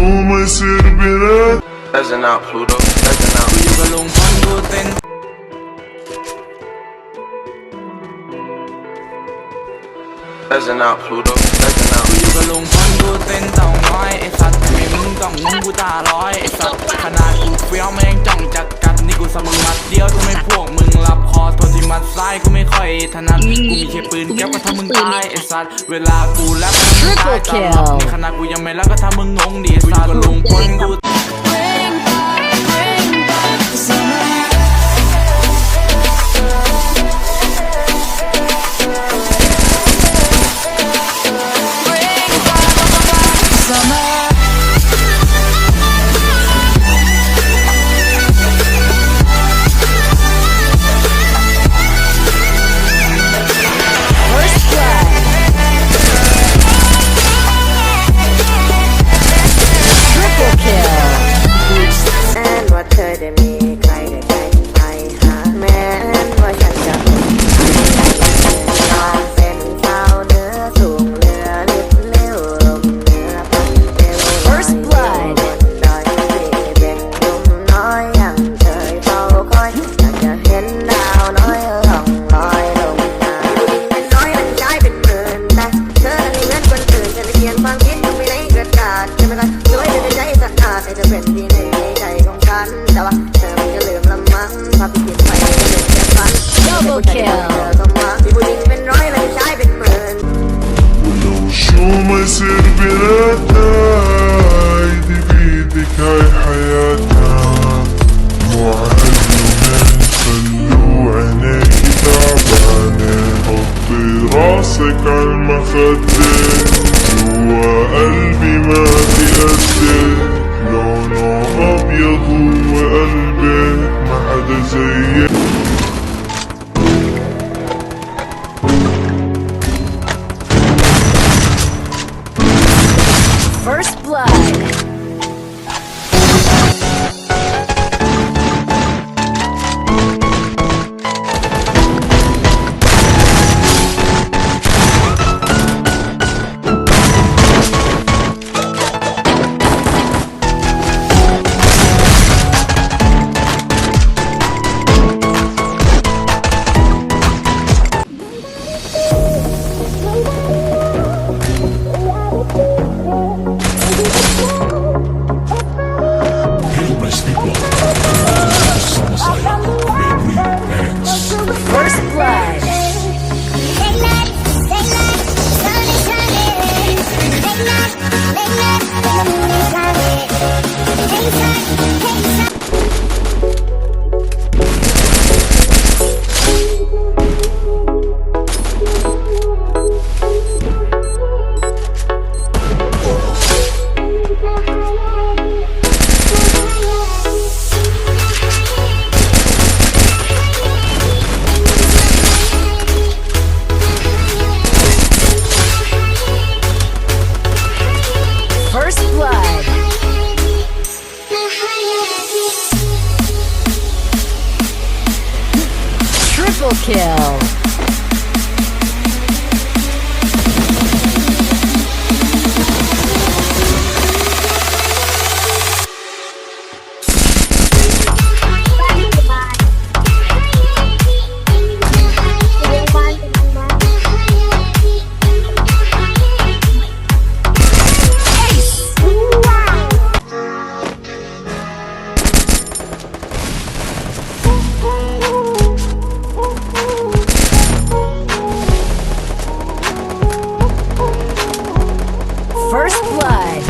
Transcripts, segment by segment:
ما يصير بينات Buzzing out Pluto, buzzing out.อยู่กับลุงพันดูเต้น Buzzing out Pluto, buzzing out. อยู่กับลุงพันดูเต้นเต่าน้อยไอ้สัตว์ไม่มีมึงต้องมึงกูตาร้อยไอ้สัตว์ขนาดกูเฟี้ยวแม่งจ้องจักกัดนี่กูสมึงมัดเดียวทำไมพวกมึงรับคอโทษที่มัดซ้ายกูไม่ค่อยถนัดกูมีแค่ปืนแก๊ปก็ทำมึงตายไอ้สัตว์เวลากูแรปมึงตายตลอดนี่ขนาดกูยังไม่รักก็ทำมึงงงดิไอ้สัตว์ลุงพันดูจะเป็นที่ในใจของฉันแต่ว่าเธอไม่ลืมละมั้งภาพที่คิดไปจะเป็นแค่ฝัน Double kill เธอเข้ามามีผู้หญิงเป็นร้อยและผู้ชายเป็นหมื่น ولو شو ما يصير بيناتنا ايدي بيدك هاي حياتنا مو عاليومين خلو عينيكي تعبانة حطي راسك عالمخدة جوا قلبي ما في قدك لونه ابيض وقلبك ما حدا زيك First blood. First blood. First blood. Triple kill. First blood.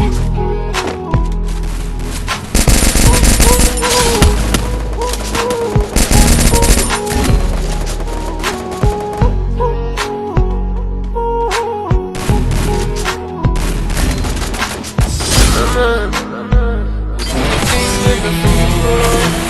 Sing with the